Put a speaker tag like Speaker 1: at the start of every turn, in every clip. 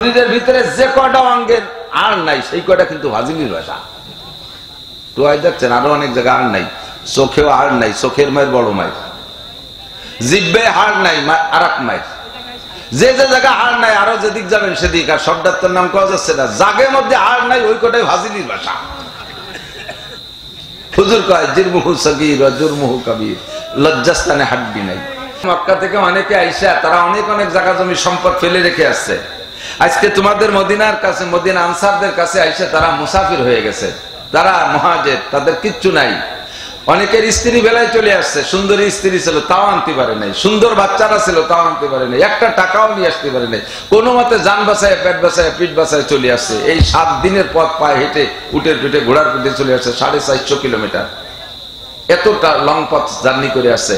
Speaker 1: শরীরের ভিতরে যে কয়টা অঙ্গের আর নাই সেই কয়টা কিন্তু ভাজিলির ভাষা। তো দেখছেন আরো অনেক জায়গা আর নাই, চোখেও আর নাই, চোখের মায়ের বড় মায়ের, জিব্বে হাড় নাই আর এক মায়ের, যে যে জায়গা হাড় নাই আরো যেদিক যাবেন সেদিক। আর সব ডাক্তার নাম কওয়া যাচ্ছে না, জাগের মধ্যে হাড় নাই ওই কটাই ভাজিলির ভাষা। হুজুর কয় জিরমুহু সগীর ওয়া জুরমুহু কবীর, লজ্জাস্থানে হাড্ডি নাই। মক্কা থেকে অনেকে আইসা তারা অনেক অনেক জায়গা জমি সম্পদ ফেলে রেখে আসছে। আজকে তোমাদের মদিনার কাছে, মদিনা আনসারদের কাছে আইসা তারা মুসাফির হয়ে গেছে, তারা মুহাজির, তাদের কিচ্ছু নাই। অনেকের স্ত্রী বেলায় চলে আসছে, সুন্দরী স্ত্রী ছিল তাও আনতে পারে নাই, সুন্দর বাচ্চারা ছিল তাও আনতে পারে নাই, একটা টাকাও নিয়ে আসতে পারে নাই, কোনো মতে যান বাঁচায় পেট বাঁচায় পিঠ বাঁচায় চলে আসছে। এই 7 দিনের পথ পায়ে হেঁটে উটের পিঠে ঘোড়ার পিঠে চলে আসছে 450 কিলোমিটার, এতটা লং পথ জার্নি করে আসছে।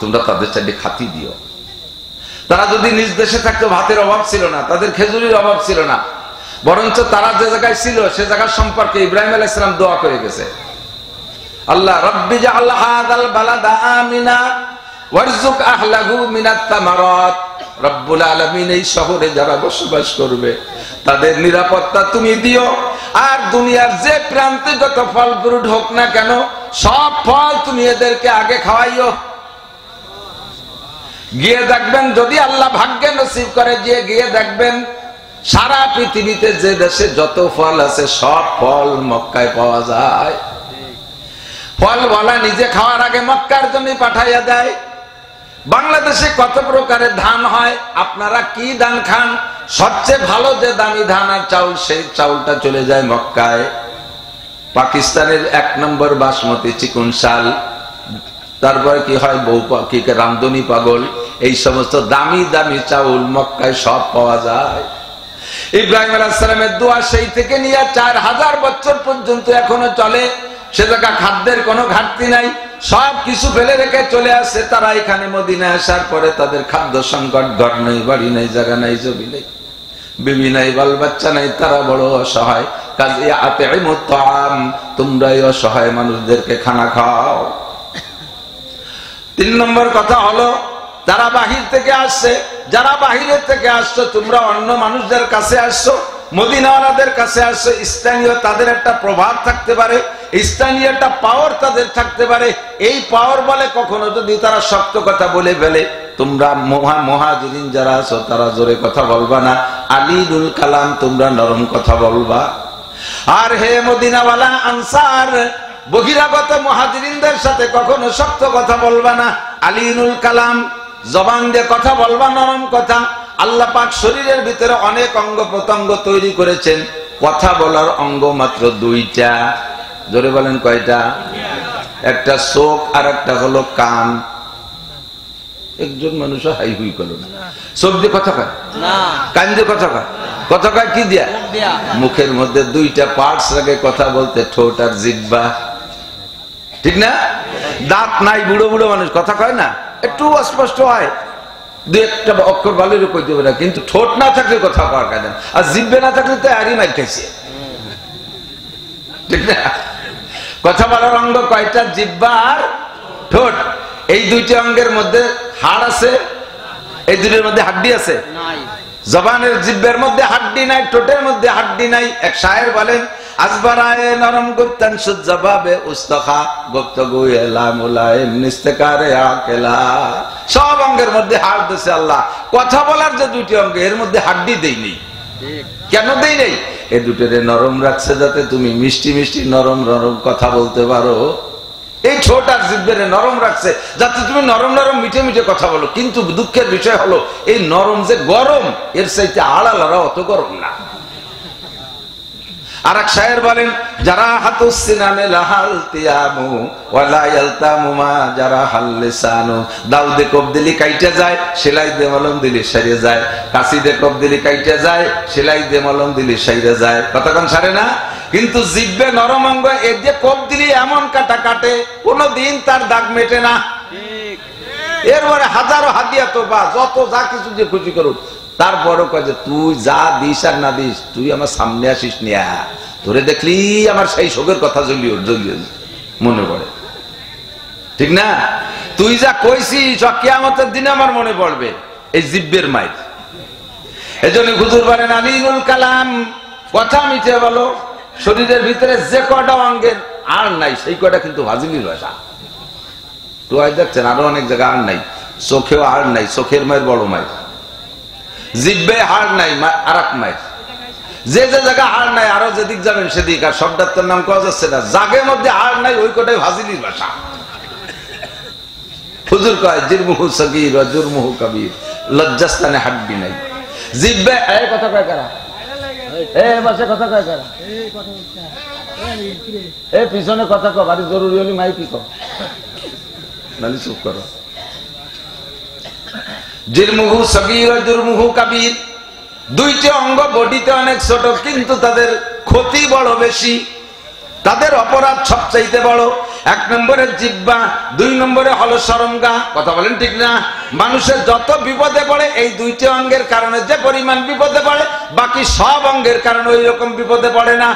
Speaker 1: তোমরা তাদের চাইলে খাতি দিও। তারা যদি নিজ দেশে থাকতো ভাতের অভাব ছিল না, তাদের খেজুরির অভাব ছিল না, বরঞ্চ তারা যে জায়গায় ছিল সে জায়গার সম্পর্কে ইব্রাহিম আলাইহিস সালাম দোয়া করে গেছে, আল্লাহ রব্বি জাআল হাযাল বালাদা আমিনা ওয়ারযুক আহলাহু মিনাত তামারাত। রব্বুল আলামিন এই শহরে যারা বসবাস করবে তাদের নিরাপত্তা তুমি দিও, আর দুনিয়ার যে প্রান্তে যত ফল ফ্রুট হোক না কেন সব ফল তুমি এদেরকে আগে খাওয়াইও। গিয়ে দেখবেন যদি আল্লাহ ভাগ্যে নসিব করে, গিয়ে দেখবেন সারা পৃথিবীতে যে দেশে যত ফল আছে সব ফল মক্কায় পাওয়া যায়। ফল বলা নিজে খাওয়ার আগে মক্কার জমি পাঠাইয়া দেয়। বাংলাদেশে কত প্রকারের ধান হয়, আপনারা কি ধান খান? সবচেয়ে ভালো যে দামি ধান আর চাউল, সেই চাউলটা চলে যায় মক্কায়। পাকিস্তানের 1 নম্বর বাসমতি চিকন চাল, তারপরে কি হয় বউ কি রামদনি পাগল, এই সমস্ত দামি দামি চাউল মক্কায় সব পাওয়া যায়। ইব্রাহিম আলাইহিস সালামের দোয়া সেই থেকে নিয়ে 4000 বছর পর্যন্ত এখনো চলে। সে জায়গা খাদ্যের কোনো ঘাটতি নাই, সব কিছু ফেলে রেখে চলে আসছে তারা এখানে মদিনায় আসার পরে। তাদের খাদ্য সংকট, ঘর নেই, বাড়ি নেই, জায়গা নাই, জমি নেই, বিবি নাই, বাল বাচ্চা নাই, তারা বড় অসহায়। কাজে আতিমুত তাআম, তোমরা এই অসহায় মানুষদেরকে খানা খাও। 3 নম্বর কথা হলো তারা বাহির থেকে আসছে। যারা বাহিরের থেকে আসছো তোমরা অন্য মানুষদের কাছে আসছো, মদিনাওয়ালাদের কাছে আসছো, স্থানীয় তাদের একটা প্রভাব থাকতে পারে, স্থানীয় একটা পাওয়ার তাদের থাকতে পারে। এই পাওয়ার বলে কখনো যদি তারা শক্ত কথা বলে ফেলে, তোমরা মুহাজিরিন যারা আছো তারা জোরে কথা বলবা না, আলীনুল কালাম, তোমরা নরম কথা বলবা। আর হে মদিনাওয়ালা আনসার, বহিরাগত মুহাজিরিনদের সাথে কখনো শক্ত কথা বলবা না, আলীনুল কালাম, জবান দিয়ে কথা বলবা, নরম কথা। আল্লাহ পাক শরীরের ভিতরে অনেক অঙ্গ প্রত্যঙ্গ তৈরি করেছেন, কথা বলার অঙ্গ মাত্র 2টা। জোরে বলেন কয়টা? একটা চোখ আর একটা হলো কান। একজন মানুষ হাই হুই করল না, চোখ দিয়ে কথা কয় না, কান দিয়ে কথা কয়। কথা কয় কি দিয়া? মুখের মধ্যে 2টা পার্টস লাগে কথা বলতে, ঠোঁট আর জিহ্বা, ঠিক না? দাঁত নাই, বুড়ো বুড়ো মানুষ কথা কয় না, একটু অস্পষ্ট হয়, 2-1টা অক্ষর ভালোই কইতে পারে, কিন্তু ঠোঁট না থাকলে কথা কওয়ার কাজ। আর জিহ্বা না থাকলে তো আরই মার খাইছে, ঠিক না? কথা বলার অঙ্গ কয়টা? জিহ্বা আর ঠোঁট। এই 2টি অঙ্গের মধ্যে হাড় আছে, এই 2টির মধ্যে হাড্ডি আছে নাই। জবানের জিহ্বার মধ্যে হাড্ডি নাই, ঠোঁটের মধ্যে হাড্ডি নাই। এক শায়ের বলেন, আজবারায়ে নরম গুপ্তান সুজবাবে উস্তাখা গুপ্তগু এলা মুলায়েম নিস্তেকারে আকেলা। সব অঙ্গের মধ্যে হাড় দিয়েছে আল্লাহ। কথা বলার যে 2টি অঙ্গ এর মধ্যে হাড্ডি দেই নেই। কেন দেই নেই? এই 2টোরে নরম রাখছে যাতে তুমি মিষ্টি মিষ্টি নরম নরম কথা বলতে পারো। এই ছোট আর জিহ্বারে নরম রাখছে যাতে তুমি নরম নরম মিঠে মিঠে কথা বলো। কিন্তু দুঃখের বিষয় হলো এই নরম যে গরম, এর চাইতে আড়ালারা অত গরম না। আর এক শায়ের বলেন, যারা হাতুস সিনানে লাহাল তিয়ামু ওয়ালা ইয়ালতামু মা যারা হাল লিসানু। দাউদে কোপ দিলি কাইটা যায়, সেলাই দে মলম দিলি সারিয়ে যায়। কাশি দে কোপ দিলি কাইটা যায়, সেলাই দে মলম দিলি সারিয়ে যায়। কতক্ষণ সারে না? কিন্তু জিহ্বে নরম অঙ্গ, এর যে কোপ দিলি এমন কাটা কাটে, কোনদিন তার দাগ মেটে না। এরপরে হাজারো হাদিয়া তো বা যত যা কিছু যে খুশি করুক, তারপরও কয় যে তুই যা দিস আর না দিস, তুই আমার সামনে আসিস নিয়া, তোরে দেখলি আমার সেই শোকের কথা জ্বলিয়ে মনে পড়ে, ঠিক না? তুই যা কইছিস কিয়ামতের দিনে আমার মনে পড়বে। এই জিহ্বের মাইর, এজন্য হুজুর বলেন আলীনুল কালাম, কথা মিটে বলো। শরীরের ভিতরে যে কটা অঙ্গের আর নাই সেই কটা কিন্তু ফাজিলির ভাষা। তো দেখছেন আরো অনেক জায়গায় আর নাই, চোখেও আর নাই, চোখের মায়ের বড় মায়ের, জিব্বে হাড় নাই আর এক মায়ের, যে যে জায়গা হাড় নাই আরো যেদিক যাবেন সেদিক। আর সব ডাক্তার নাম কওয়া যাচ্ছে না, জাগের মধ্যে হাড় নাই ওই কটাই ফাজিলির ভাষা। হুজুর কয় জিরমুহু সগীর ওয়া জুরমুহু কবীর, লজ্জাস্থানে হাড্ডি নাই। জিব্বে এই কথা কয় কারা, এই বসে কথা কয় কারা, এই পিছনে কথা কও, বাড়ি জরুরি হলে মাইকি কও, নালি চুপ করো। জিরমুহু সগীর ওয়া জুরমুহু কবীর, দুইটি অঙ্গ বডিতে অনেক ছোট কিন্তু তাদের ক্ষতি বড় বেশি, তাদের অপরাধ সবচাইতে বড়। এক নম্বরে জিহ্বা, দুই নম্বরে হলো শরমগা। কথা বলেন ঠিক না? মানুষের যত বিপদে পড়ে এই দুইটি অঙ্গের কারণে যে পরিমাণ বিপদে পড়ে, বাকি সব অঙ্গের কারণে ওই রকম বিপদে পড়ে না।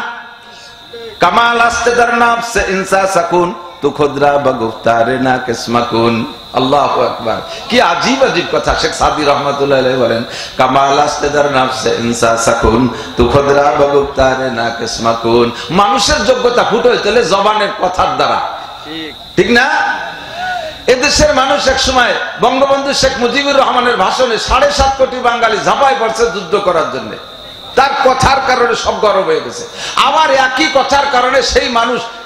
Speaker 1: কামাল আস্তে দার নাফসে ইনসা সাকুন তু খুদরা বগুফতারে না কিসমাকুন। আল্লাহু আকবার, কি আজীব আজীব কথা। শেখ সাদি রহমাতুল্লাহ আলাইহি বলেন কামাল আস্তে দার নাফসে ইনসা সাকুন তু খুদরা বগুফতারে না কিসমাকুন। মানুষের যোগ্যতা ফুটে হইতে জবানের কথার দ্বারা, ঠিক না? এদেশের মানুষ এক সময় বঙ্গবন্ধু শেখ মুজিবুর রহমানের ভাষণে 7.5 কোটি বাঙালি ঝাঁপায় পড়ছে যুদ্ধ করার জন্য। তার কথার কারণে সব গরম হয়ে গেছে। আবার একই কথার কারণে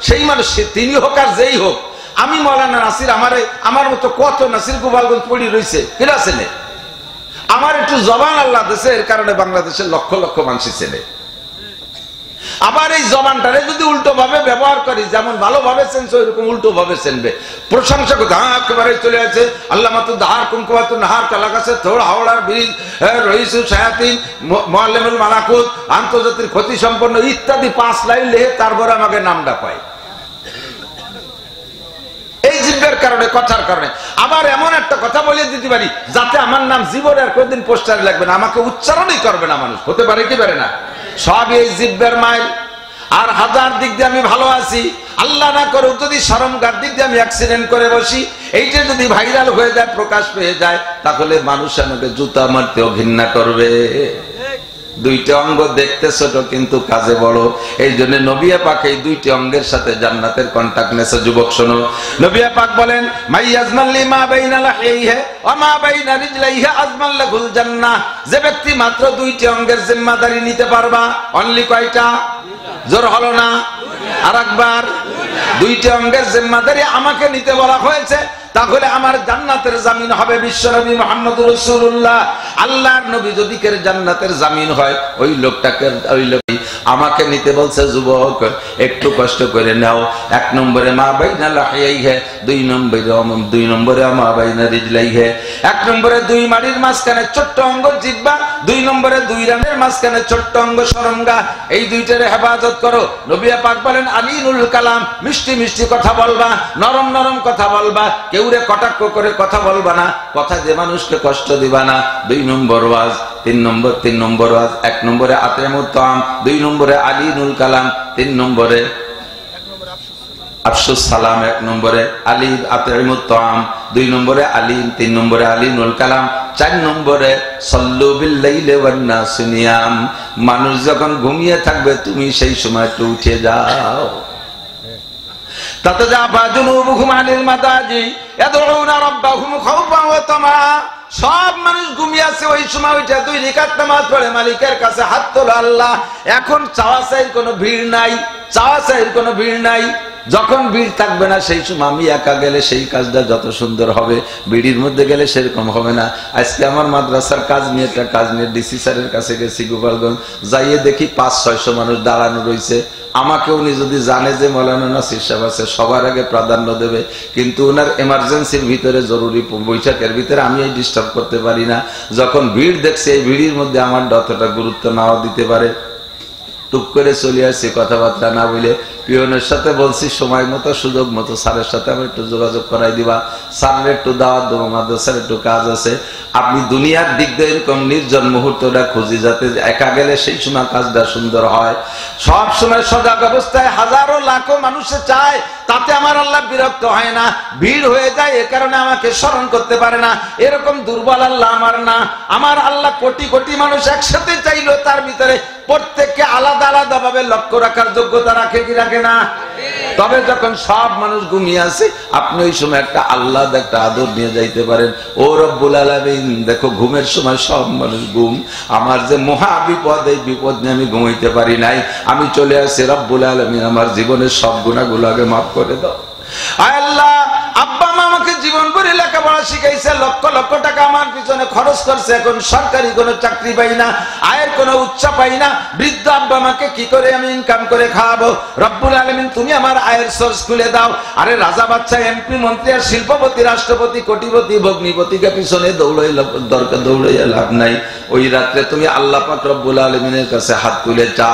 Speaker 1: সেই মানুষ তিনি হোক আর যেই হোক, আমি মৌলানা নাসির, আমার মতো কত নাসির গোপালগঞ্জ পড়ি রয়েছে, কিনা ছেলে আমার একটু জবান আল্লাহ দেশে, এর কারণে বাংলাদেশের লক্ষ লক্ষ মানুষ ছেলে। আবার এই জবানটারে যদি উল্টো ভাবে ব্যবহার করি, যেমন ভালোভাবে চেনছে ওইরকম উল্টো ভাবে চেনবে। প্রশংসা করতে একেবারে চলে আছে আল্লাহ মাতু দাহার কুমকুমাতু নাহার কালাকাছে থোড় হাওড়ার ব্রিজ, রইসু শায়াতিন, মুআল্লিমুল মালাকুত, আন্তর্জাতিক ক্ষতি সম্পন্ন ইত্যাদি 5 লাইন লিখে তারপরে আমাকে নামটা পায়। এই জিব্বের কারণে, কথার কারণে। আবার এমন একটা কথা বলে দিতে পারি যাতে আমার নাম জীবনে আর কোনদিন পোস্টারে লাগবে না, আমাকে উচ্চারণই করবে না মানুষ। হতে পারে কি পারে না? সব এই জিব্বের মায়ের। আর হাজার দিক দিয়ে আমি ভালো আছি, আল্লাহ না করুক যদি শরমগার দিক দিয়ে আমি অ্যাক্সিডেন্ট করে বসি, এইটা যদি ভাইরাল হয়ে যায়, প্রকাশ পেয়ে যায়, তাহলে মানুষ আমাকে জুতা মারতেও ঘৃণা করবে। দুইটা অঙ্গ দেখতে ছোট কিন্তু কাজে বড়। এই জন্য নবী পাক এই দুইটি অঙ্গের সাথে জান্নাতের কন্টাক্ট নেছে। যুবক শোনো, নবী পাক বলেন মাইয়াজমান লিমা বাইনা লাহিহি ওয়া মা বাইনা রিজলাইহি আজমান লাহুল জান্নাহ। যে ব্যক্তি মাত্র দুইটি অঙ্গের জিম্মাদারি নিতে পারবা, অনলি কয়টা? জোর হলো না? আরেকবার, দুইটি অঙ্গের জিম্মাদারি আমাকে নিতে বলা হয়েছে, তাহলে আমার জান্নাতের জামিন হবে বিশ্বনবী মুহাম্মদুর রাসূলুল্লাহ। আল্লাহর নবী যদি কে জান্নাতের জামিন হয়, ওই লোকটাকে, ওই লোক আমাকে নিতে বলছে। যুবক একটু কষ্ট করে নাও। 1 নম্বরে মা বাইনা লাহিহি, 2 নম্বরে মা বাইনা রিজলাইহি। 1 নম্বরে 2 মাড়ির মাঝখানে ছোট্ট অঙ্গ জিহ্বা, 2 নম্বরে 2 রানের মাঝখানে ছোট্ট অঙ্গ শরমগা। এই দুইটার হেফাজত করো। নবী পাক বলেন আলীনুল কালাম, মিষ্টি মিষ্টি কথা বলবা, নরম নরম কথা বলবা, কেউরে কটাক্ষ করে কথা বলবা না, কথা যে মানুষকে কষ্ট দিবা না। 2 নম্বর ওয়াজ, 3 নম্বর ওয়াজ। 1 নম্বরে আতিমুত তাম, 2 নম্বরে আলীনুল কালাম, 3 নম্বরে আফসুস সালাম, 1 নম্বরে আলী আতিমুত তাম, 2 নম্বরে আলী, 3 নম্বরে আলীনুল কালাম, 4 নম্বরে সল্লু বিল লাইলি ওয়ান নাস নিয়াম। মানুষ যখন ঘুমিয়ে থাকবে তুমি সেই সময় একটু উঠে যাও। তাতাজাফা জুনুবুহুম আনিল মাদাজি ইয়াদউনা রাব্বাহুম খাওফান ওয়া তামা। সব মানুষ ঘুমিয়ে আছে, ওই সময় উঠে 2 রাকাত নামাজ পড়ে মালিকের কাছে হাত তোলে আল্লাহ। এখন চাওয়া চাইর কোনো ভিড় নাই, চাওয়া চাইর কোনো ভিড় নাই। যখন ভিড় থাকবে না সেই সময় আমি একা গেলে সেই কাজটা যত সুন্দর হবে, ভিড়ির মধ্যে গেলে সেরকম হবে না। আজকে আমার মাদ্রাসার কাজ নিয়ে, একটা কাজ নিয়ে ডিসি স্যারের কাছে গেছি গোপালগঞ্জ, যাইয়ে দেখি 500-600 মানুষ দাঁড়ানো রয়েছে। আমাকে উনি যদি জানে যে মৌলানা নাসির সাহেব আছে, সবার আগে প্রাধান্য দেবে, কিন্তু ওনার এমার্জেন্সির ভিতরে, জরুরি বৈঠকের ভিতরে আমি এই ডিস্টার্ব করতে পারি না। যখন ভিড় দেখছে, এই ভিড়ির মধ্যে আমার অতটা গুরুত্ব নাও দিতে পারে, টুক করে চলে আসছে, কথাবার্তা না বলে পিয়নের সাথে বলছি সময় মতো সুযোগ মতো স্যারের সাথে আমার একটু যোগাযোগ করাই দিবা, স্যারের একটু দাওয়াত দেবো, মাদ্রাসার একটু কাজ আছে। আপনি দুনিয়ার দিক দিয়ে এরকম নির্জন মুহূর্তটা খুঁজি, যাতে একা গেলে সেই সময় কাজটা সুন্দর হয়। সব সময় সজাগ অবস্থায় হাজারো লাখো মানুষে চায়, তাতে আমার আল্লাহ বিরক্ত হয় না, ভিড় হয়ে যায়, এ কারণে আমাকে স্মরণ করতে পারে না। এরকম দুর্বল আল্লাহ আমার না। আমার আল্লাহ কোটি কোটি মানুষ একসাথে চাইলো, তার ভিতরে প্রত্যেককে আলাদা আলাদা ভাবে লক্ষ্য রাখার যোগ্যতা রাখে কি রাখে না? তবে যখন সব মানুষ ঘুমিয়ে আছে, আপনি ওই সময় একটা আল্লাহ একটা আদর নিয়ে যাইতে পারেন। ও রব্বুল আলামিন, দেখো ঘুমের সময় সব মানুষ ঘুম, আমার যে মহা বিপদ, এই বিপদ নিয়ে আমি ঘুমাইতে পারি নাই, আমি চলে আসি, রব্বুল আলামিন আমার জীবনের সব গুনাহগুলোকে মাফ করে দাও। আয় আল্লাহ, আব্বা মা আমাকে জীবন ভরে লেখাপড়া শিখাইছে, লক্ষ লক্ষ টাকা আমার পিছনে খরচ করছে, এখন সরকারি কোনো চাকরি পাই না, আয়ের কোনো উৎস পাই না, বৃদ্ধ আব্বা মাকে কি করে আমি ইনকাম করে খাওয়াবো? রব্বুল আলামিন তুমি আমার আয়ের সোর্স খুলে দাও। আরে রাজা বাচ্চা, এমপি মন্ত্রী আর শিল্পপতি, রাষ্ট্রপতি, কোটিপতি, ভগ্নিপতিকে পিছনে দৌড়াইয়া লাভ নাই। ওই রাত্রে তুমি আল্লাহ পাক রব্বুল আলামিনের কাছে হাত তুলে চাও,